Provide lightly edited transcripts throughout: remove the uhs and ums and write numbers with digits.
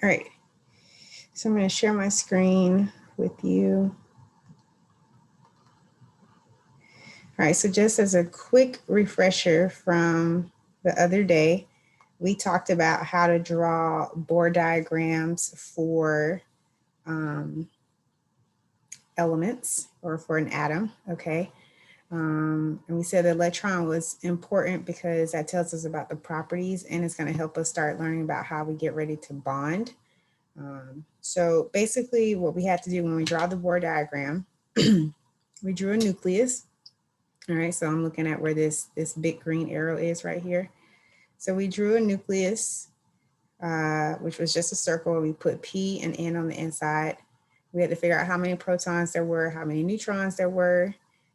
All right, so I'm going to share my screen with you. All right, so just as a quick refresher from the other day, we talked about how to draw Bohr diagrams for elements or for an atom, okay? And we said the electron was important because that tells us about the properties and it's going to help us start learning about how we get ready to bond. So basically what we had to do when we draw the Bohr diagram, we drew a nucleus. All right, so I'm looking at where this big green arrow is right here. So we drew a nucleus, which was just a circle. We put P and N on the inside. We had to figure out how many protons there were, how many neutrons there were,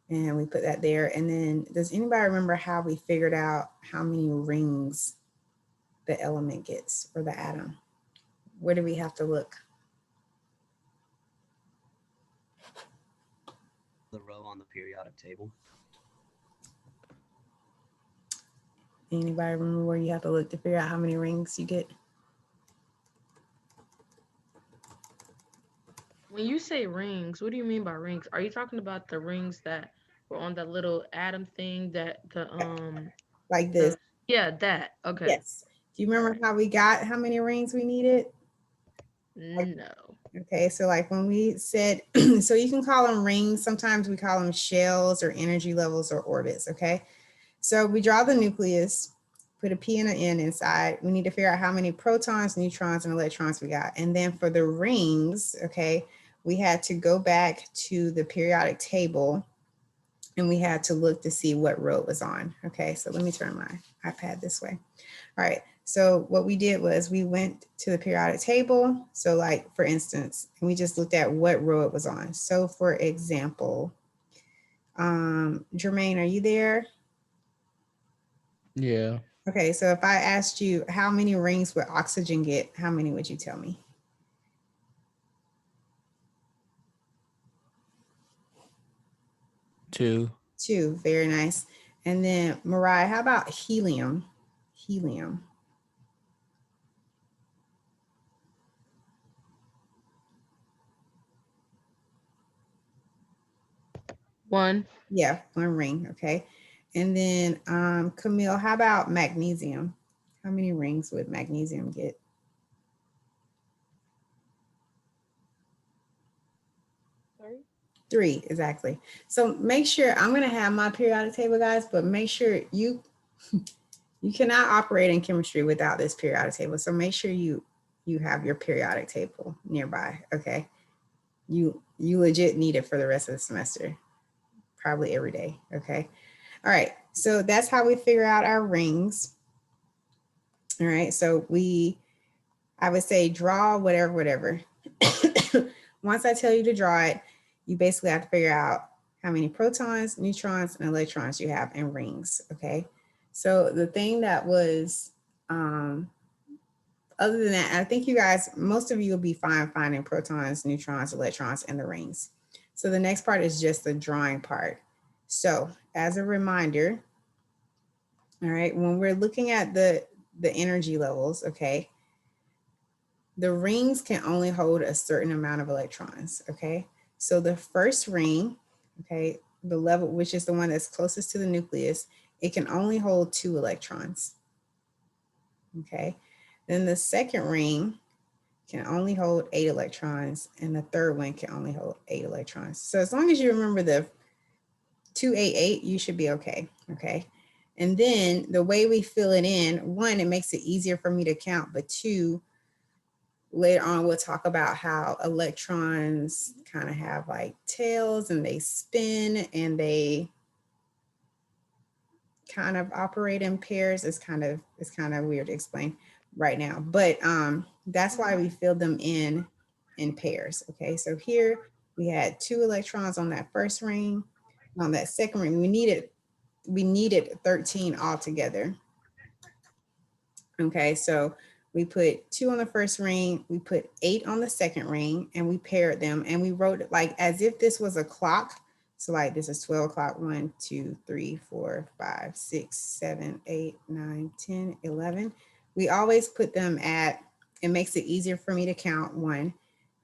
and we put that there. And then does anybody remember how we figured out how many rings the element gets or the atom? Where do we have to look? The row on the periodic table. Anybody remember where you have to look to figure out how many rings you get? When you say rings, what do you mean by rings? Are you talking about the rings that were on that little atom thing that Like this? the yeah, that. Okay. Yes. Do you All remember right. how we got how many rings we needed? No. Okay, so like when we said, so you can call them rings. Sometimes we call them shells or energy levels or orbits, okay? So we draw the nucleus, put a P and an N inside. We need to figure out how many protons, neutrons, and electrons we got. And then for the rings, okay, we had to go back to the periodic table and we had to look to see what row it was on. Okay, so let me turn my iPad this way. All right, so what we did was we went to the periodic table. So like for instance, we just looked at what row it was on. So for example, Jermaine, are you there? Yeah. Okay, so if I asked you how many rings would oxygen get, how many would you tell me? 2. Two, very nice. And then Mariah, how about helium? Helium. One. Yeah, one ring, okay. And then Camille, how about magnesium? How many rings would magnesium get? Sorry? Three, exactly. So make sure, I'm gonna have my periodic table, guys, but make sure you cannot operate in chemistry without this periodic table. So make sure you have your periodic table nearby, okay? You legit need it for the rest of the semester, probably every day, okay? All right, so that's how we figure out our rings. All right, so I would say draw whatever. Once I tell you to draw it, you basically have to figure out how many protons, neutrons, and electrons you have in rings, okay? So the thing that was, other than that, I think you guys, most of you will be fine finding protons, neutrons, electrons, and the rings. So the next part is just the drawing part. So as a reminder, all right, when we're looking at the energy levels, okay, the rings can only hold a certain amount of electrons, okay? So the first ring, okay, the level, which is the one that's closest to the nucleus, it can only hold 2 electrons, okay? Then the second ring can only hold 8 electrons, and the third one can only hold 8 electrons. So as long as you remember the 288, you should be okay, okay? And then the way we fill it in, one, it makes it easier for me to count, but two, later on we'll talk about how electrons kind of have like tails and they spin and they kind of operate in pairs. It's kind of weird to explain right now, but that's why we fill them in pairs. Okay, so here we had 2 electrons on that first ring. On that second ring we needed 13 altogether. Okay, so we put 2 on the first ring, we put 8 on the second ring, and we paired them and we wrote it like as if this was a clock. So like this is 12 o'clock, 1, 2, 3, 4, 5, 6, 7, 8, 9, 10, 11. We always put them at it makes it easier for me to count 1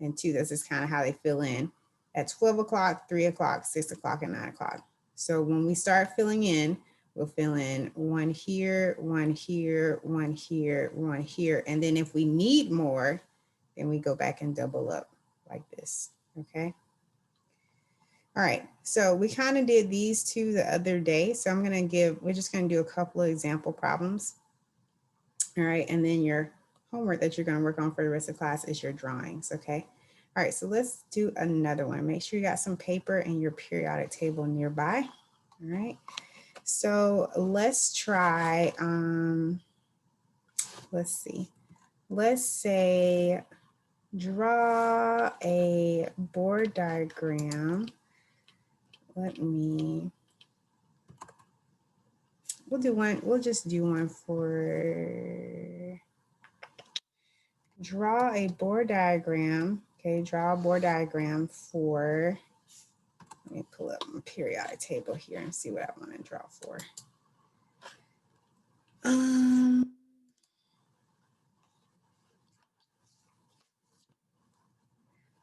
and 2. This is kind of how they fill in at 12 o'clock, 3 o'clock, 6 o'clock, and 9 o'clock. So when we start filling in, we'll fill in 1 here, 1 here, 1 here, 1 here. And then if we need more, then we go back and double up like this, okay? All right, so we kind of did these two the other day. So we're just gonna do a couple of example problems. All right, and then your homework that you're gonna work on for the rest of the class is your drawings, okay? All right, so let's do another one. Make sure you got some paper and your periodic table nearby, all right? So let's try, let's see. Let's say draw a Bohr diagram. We'll just do one for, draw a Bohr diagram. Okay, draw a Bohr diagram for, let me pull up my periodic table here and see what I want to draw for.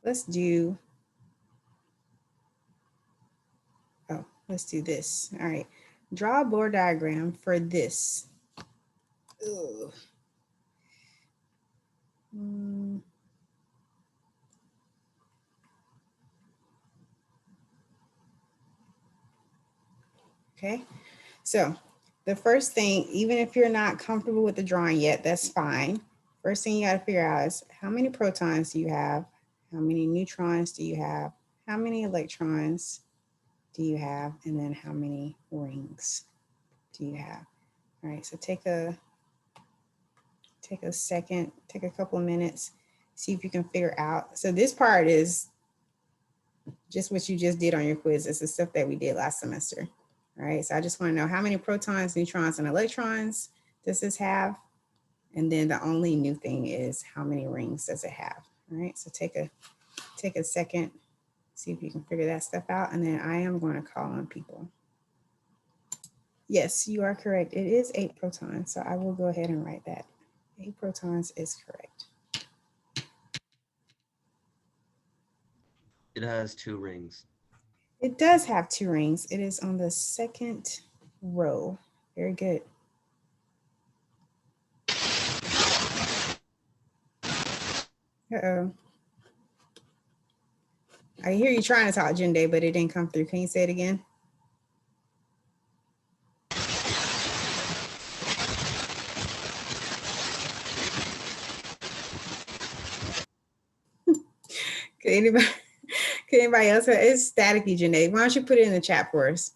Let's do this. All right, draw a Bohr diagram for this. Ugh. Okay, so the first thing, even if you're not comfortable with the drawing yet, that's fine. First thing you got to figure out is how many protons do you have? How many neutrons do you have? How many electrons do you have? And then how many rings do you have? All right, so take a second, take a couple of minutes, see if you can figure out. So this part is just what you just did on your quiz. It's the stuff that we did last semester. All right, so I just want to know how many protons, neutrons, and electrons does this have? And then the only new thing is how many rings does it have? All right, so take a second, see if you can figure that stuff out. And then I am going to call on people. Yes, you are correct. It is 8 protons. So I will go ahead and write that. 8 protons is correct. It has 2 rings. It does have 2 rings. It is on the second row. Very good. Uh-oh. I hear you trying to talk, Jinde, but it didn't come through. Can you say it again? Can anybody else? It's staticky, Janae. Why don't you put it in the chat for us?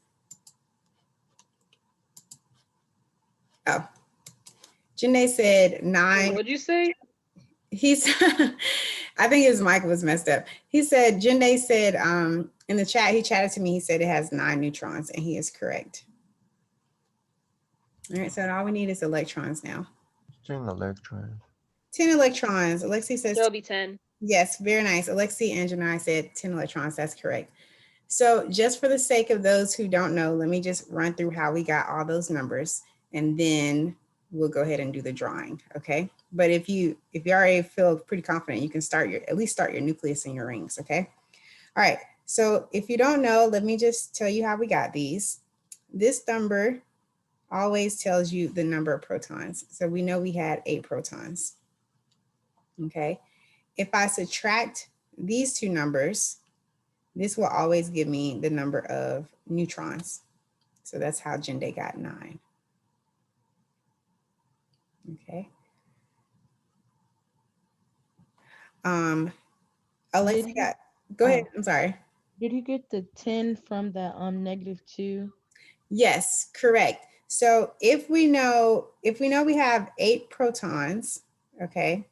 Oh, Janae said 9. What'd you say? He's, I think his mic was messed up. He said, Janae said in the chat, he chatted to me, he said it has 9 neutrons, and he is correct. All right, so all we need is electrons now. 10 electrons. 10 electrons. Alexi says, There'll be 10. Yes, very nice. Alexi and Janai said 10 electrons. That's correct. So just for the sake of those who don't know, let me just run through how we got all those numbers, and then we'll go ahead and do the drawing, okay? But if you already feel pretty confident, you can at least start your nucleus and your rings, okay? All right, so if you don't know, let me just tell you how we got these. This number always tells you the number of protons. So we know we had 8 protons, okay? If I subtract these two numbers, this will always give me the number of neutrons. So that's how Jinde got 9. Okay. Alexi got, go ahead, I'm sorry. Did you get the 10 from the -2? Yes, correct. So if we know we have 8 protons, okay,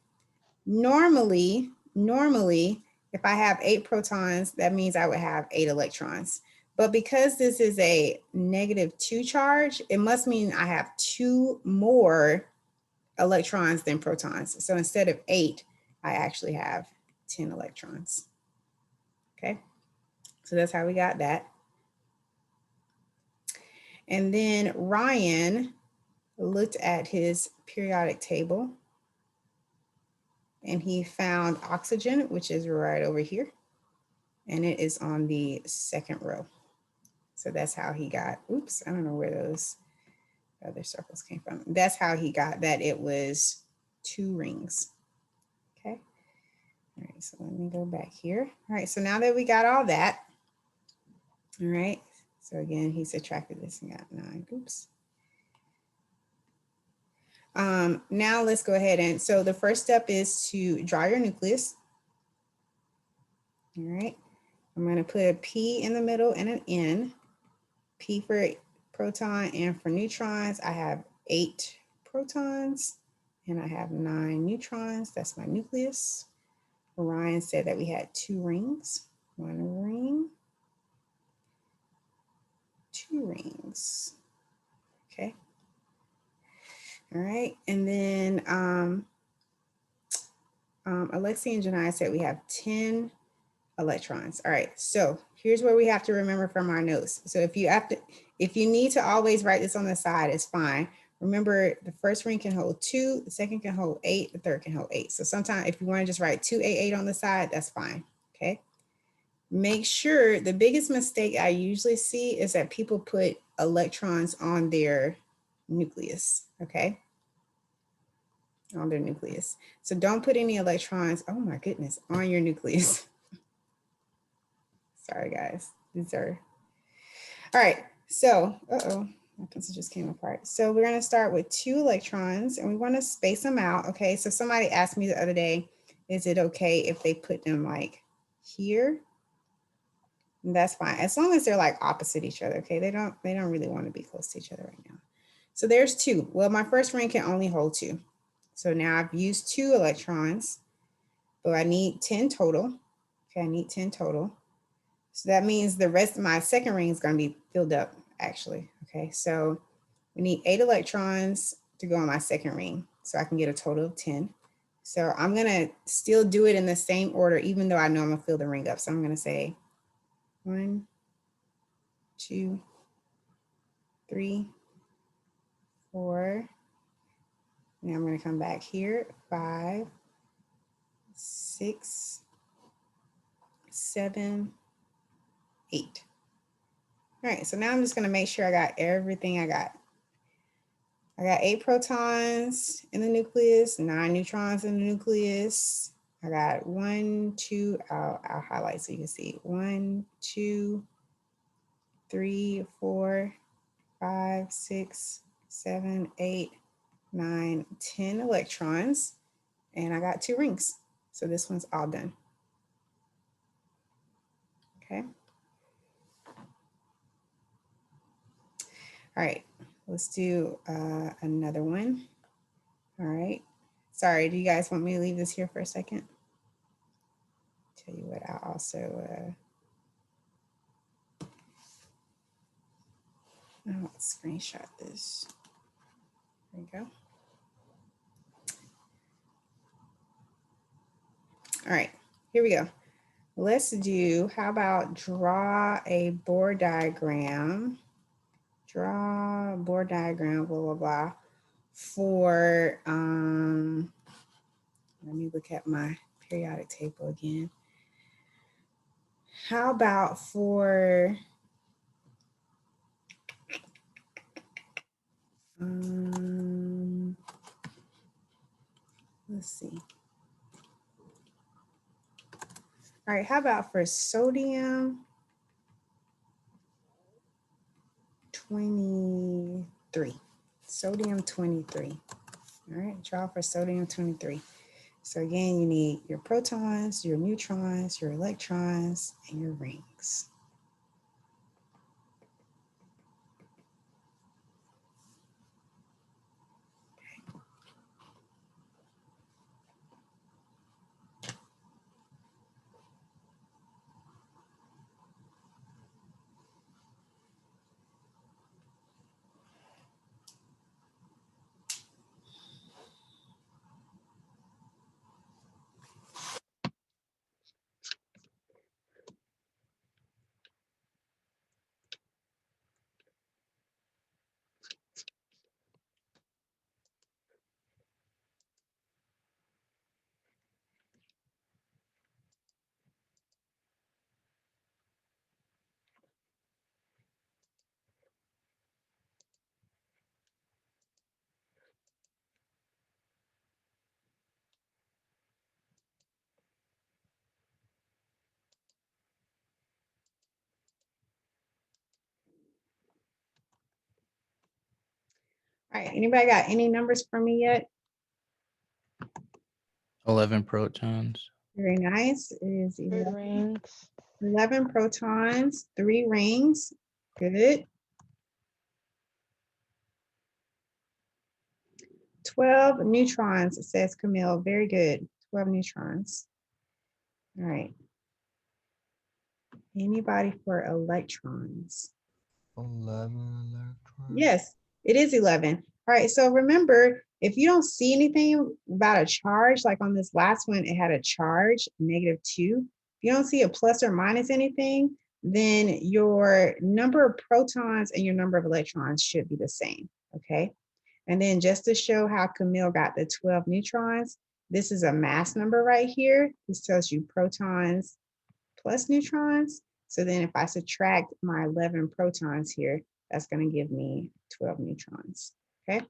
normally, if I have 8 protons, that means I would have 8 electrons. But because this is a -2 charge, it must mean I have 2 more electrons than protons. So instead of 8, I actually have 10 electrons. Okay, so that's how we got that. And then Ryan looked at his periodic table. and he found oxygen, which is right over here. And it is on the second row. So that's how he got, oops, I don't know where those other circles came from. That's how he got that it was 2 rings. Okay. All right, so let me go back here. All right, so now that we got all that, all right, so again, he subtracted this and got 9, oops. Now let's go ahead and, so the first step is to draw your nucleus. All right, I'm gonna put a P in the middle and an N. P for proton and for neutrons, I have 8 protons and I have 9 neutrons. That's my nucleus. Orion said that we had 2 rings. 1 ring, 2 rings. Okay. All right. And then Alexi and Janai said we have 10 electrons. All right. So here's where we have to remember from our notes. So if you need to always write this on the side, it's fine. Remember, the first ring can hold 2, the second can hold 8, the third can hold 8. So sometimes if you want to just write 288 on the side, that's fine. Okay. Make sure, the biggest mistake I usually see is that people put electrons on their nucleus. Okay. On their nucleus. So don't put any electrons, oh my goodness, on your nucleus. Sorry guys, these are, all right. So, my pencil just came apart. So we're gonna start with 2 electrons and we wanna space them out, okay? So somebody asked me the other day, is it okay if they put them like here? And that's fine, as long as they're like opposite each other, okay? They don't really wanna be close to each other right now. So there's 2. Well, my first ring can only hold 2. So now I've used 2 electrons, but I need 10 total. Okay, I need 10 total. So that means the rest of my second ring is going to be filled up, actually. Okay, so we need 8 electrons to go on my second ring, so I can get a total of 10. So I'm going to still do it in the same order, even though I know I'm going to fill the ring up. So I'm going to say 1, 2, 3, 4. Now I'm going to come back here, 5, 6, 7, 8. All right, so now I'm just gonna make sure I got everything I got. I got 8 protons in the nucleus, 9 neutrons in the nucleus. I got 1, 2, I'll highlight so you can see. 1, 2, 3, 4, 5, 6, 7, 8, 9, 10 electrons. And I got 2 rings. So this one's all done. Okay. All right, let's do another one. All right. Sorry, do you guys want me to leave this here for a second? Tell you what, I'll also, I'll screenshot this. There you go. All right, here we go. Let's do, how about draw a Bohr diagram. Draw a Bohr diagram, blah, blah, blah, for, let me look at my periodic table again. How about for, let's see. All right, how about for sodium 23? Sodium 23. All right, draw for sodium 23. So again, you need your protons, your neutrons, your electrons, and your rings. All right, anybody got any numbers for me yet? 11 protons. Very nice. It is Three 11, rings. 11 protons, 3 rings. Good. 12 neutrons, it says Camille. Very good. 12 neutrons. All right. Anybody for electrons? 11 electrons. Yes, it is 11. All right, so remember, if you don't see anything about a charge, like on this last one, it had a charge, -2. If you don't see a plus or minus anything, then your number of protons and your number of electrons should be the same, okay? And then just to show how Camille got the 12 neutrons, this is a mass number right here. This tells you protons plus neutrons. So then if I subtract my 11 protons here, that's going to give me 12 neutrons. Okay. All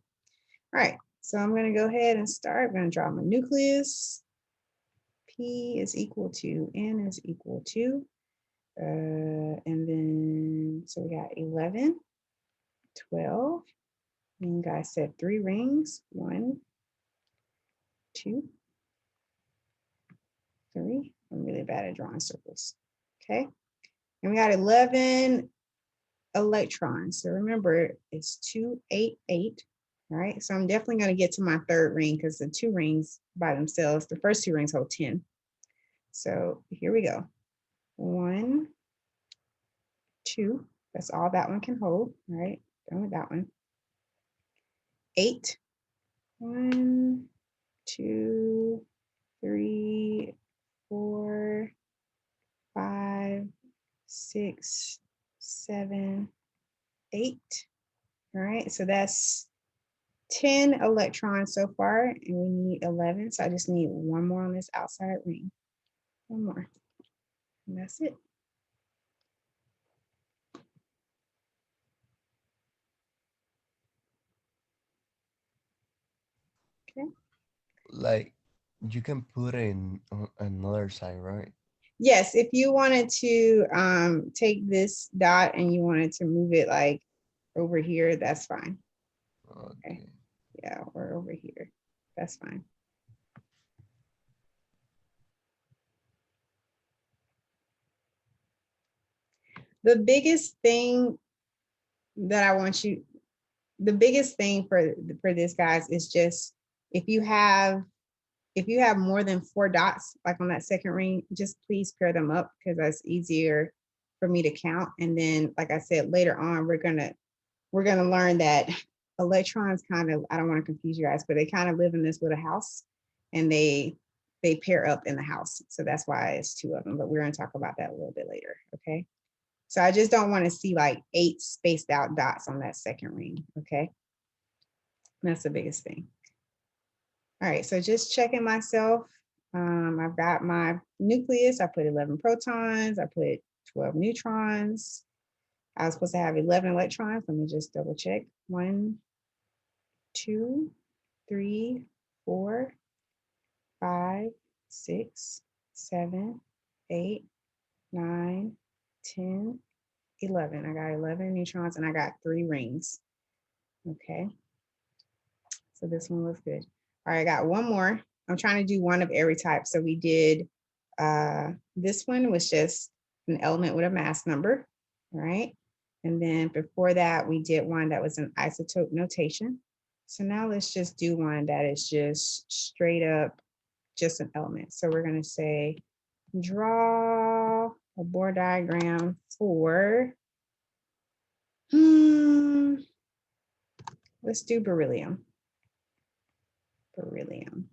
right. So I'm going to go ahead and start. I'm going to draw my nucleus. P is equal to N is equal to, and then, so we got 11, 12. And you guys said 3 rings. 1, 2, 3. I'm really bad at drawing circles. Okay. And we got 11 electrons. So remember, it's 2, 8, 8. All right. So I'm definitely going to get to my 3rd ring because the 2 rings by themselves, the first 2 rings hold 10. So here we go. 1, 2. That's all that one can hold. All right. Done with that one. 8. 1, 2, 3, 4, 5, 6, 7, 8. All right, so that's 10 electrons so far, and we need 11. So I just need one more on this outside ring. One more. And that's it. Okay. Like you can put it in on another side, right? Yes, if you wanted to take this dot and you wanted to move it like over here, that's fine. Okay. Yeah, or over here. That's fine. The biggest thing that I want you, the biggest thing for this, guys, is just if you have more than 4 dots, like on that second ring, just please pair them up because that's easier for me to count. And then, like I said, later on, we're gonna learn that electrons kind of, I don't want to confuse you guys, but they kind of live in this little house and they pair up in the house. So that's why it's 2 of them, but we're going to talk about that a little bit later. Okay. So I just don't want to see like 8 spaced out dots on that second ring. Okay. That's the biggest thing. All right, so just checking myself. I've got my nucleus. I put 11 protons. I put 12 neutrons. I was supposed to have 11 electrons. Let me just double check. 1, 2, 3, 4, 5, 6, 7, 8, 9, 10, 11. I got 11 neutrons and I got 3 rings. Okay. So this one looks good. All right, I got one more. I'm trying to do one of every type. So we did, this one was just an element with a mass number, right? And then before that, we did one that was an isotope notation. So now let's just do one that is just straight up, just an element. So we're gonna say, draw a Bohr diagram for, let's do beryllium. Beryllium,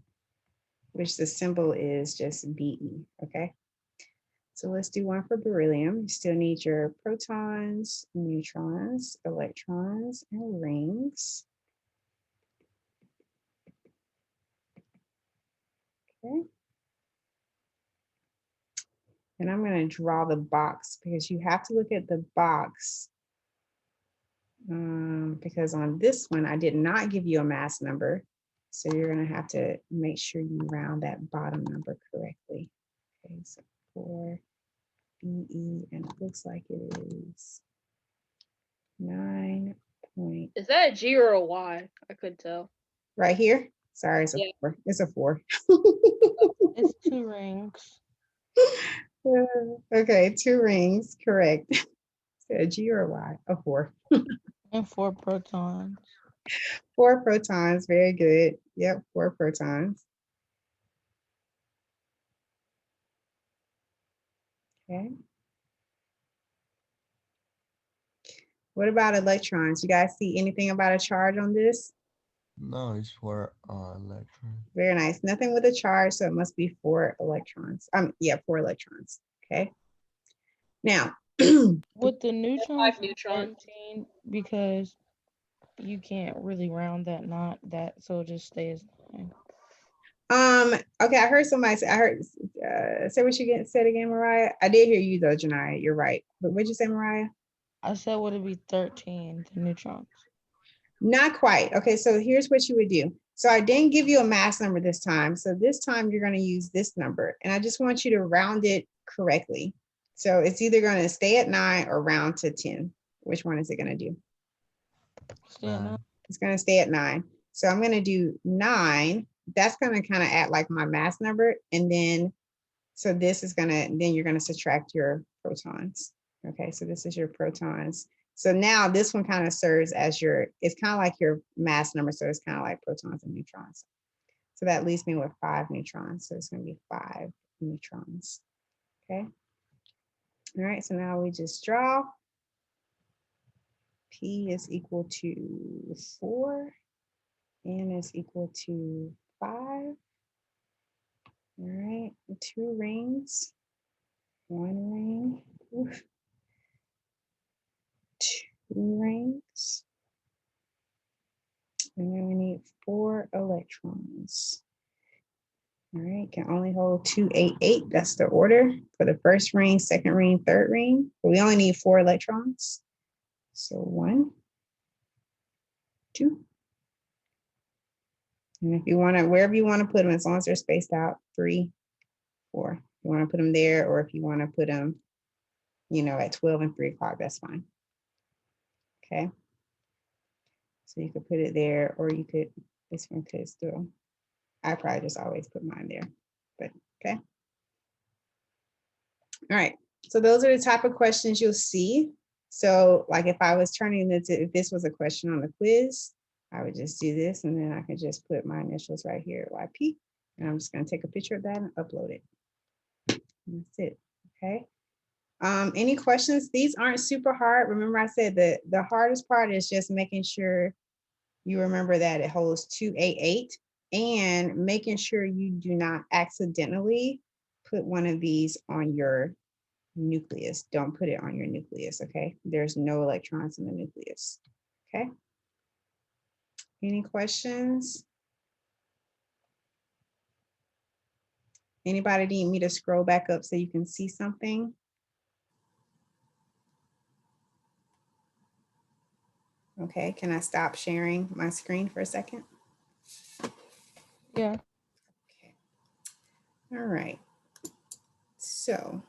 which the symbol is just Be, okay? So let's do one for beryllium. You still need your protons, neutrons, electrons, and rings. Okay. And I'm going to draw the box because you have to look at the box because on this one, I did not give you a mass number. So you're going to have to make sure you round that bottom number correctly. Okay, so 4 BE, and it looks like it is 9.9. Point. Is that a G or a Y? I couldn't tell. Right here. Sorry, it's a Yeah. 4. It's a 4. It's 2 rings Okay, 2 rings, correct. Is it a G or a Y? A 4. and 4 protons. 4 protons, very good. Yep, 4 protons. Okay. What about electrons? You guys see anything about a charge on this? No, it's for electron. Very nice. Nothing with a charge, so it must be 4 electrons. Yeah, 4 electrons. Okay. Now, With the neutrons, 5 neutrons. 13 because you can't really round that, not that, so it just stays 9. okay, I heard somebody say, say what you said again, Mariah. I did hear you though, Janiyah. You're right. But what'd you say, Mariah? I said would it be 13, the neutrons? Not quite. Okay, so here's what you would do. So I didn't give you a mass number this time. So this time you're going to use this number. And I just want you to round it correctly. So it's either going to stay at 9 or round to 10. Which one is it going to do? It's going to stay at 9. So I'm going to do 9. That's going to kind of act like my mass number. And then, so this is going to, then you're going to subtract your protons. Okay, so this is your protons. So now this one kind of serves as your, it's kind of like your mass number. So it's kind of like protons and neutrons. So that leaves me with 5 neutrons. So it's going to be 5 neutrons. Okay. All right, so now we just draw. P is equal to 4. N is equal to 5. All right, 2 rings, 1 ring, 2 rings, and then we need 4 electrons. All right, can only hold 288. That's the order for the first ring, second ring, third ring. But we only need 4 electrons. So 1, 2. And if you want to, wherever you want to put them, as long as they're spaced out, 3, 4. If you want to put them there, or if you want to put them, you know, at 12 and 3 o'clock, that's fine. Okay. So you could put it there, or you could, this one could still, I probably just always put mine there, but okay. All right. So those are the type of questions you'll see. So like if I was turning this, if this was a question on the quiz, I would just do this, and then I could just put my initials right here, YP, and I'm just going to take a picture of that and upload it. And that's it. Okay. Any questions? These aren't super hard. Remember I said that the hardest part is just making sure you remember that it holds 288 and making sure you do not accidentally put one of these on your nucleus. Don't put it on your nucleus, okay? There's no electrons in the nucleus, okay? Any questions? Anybody need me to scroll back up so you can see something? Okay, can I stop sharing my screen for a second? Yeah. Okay. All right. So,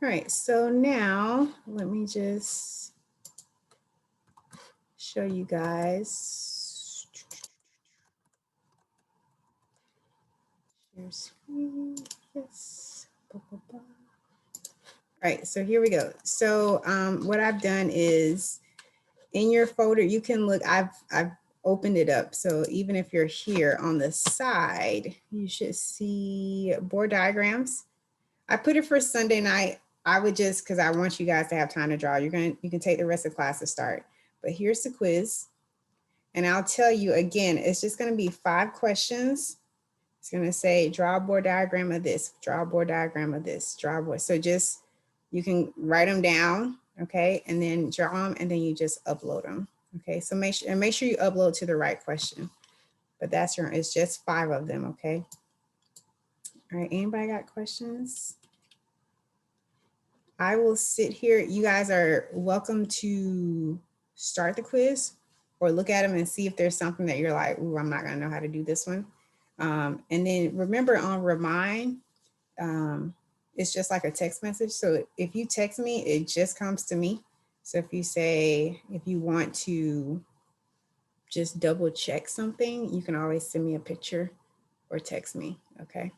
all right, so now let me just show you guys. Share screen, yes. All right, so here we go. So what I've done is in your folder, you can look, I've opened it up. So even if you're here on the side, you should see Bohr diagrams. I put it for Sunday night. I would just, because I want you guys to have time to draw. You can take the rest of class to start. But here's the quiz. And I'll tell you again, it's just going to be 5 questions. It's going to say, draw a Bohr diagram of this, draw a Bohr diagram of this, draw a Bohr. So just, you can write them down, okay? And then draw them, and then you just upload them, okay? So make sure you upload to the right question. But that's your, it's just 5 of them, okay? All right, anybody got questions? I will sit here. You guys are welcome to start the quiz or look at them and see if there's something that you're like, ooh, I'm not gonna know how to do this one. And then remember on Remind, it's just like a text message. So if you text me, it just comes to me. So if you say, if you want to just double check something, you can always send me a picture or text me, okay?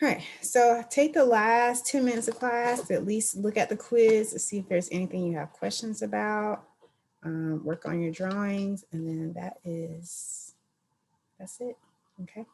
All right, so take the last 2 minutes of class to at least look at the quiz to see if there's anything you have questions about, work on your drawings, and then that's it, okay?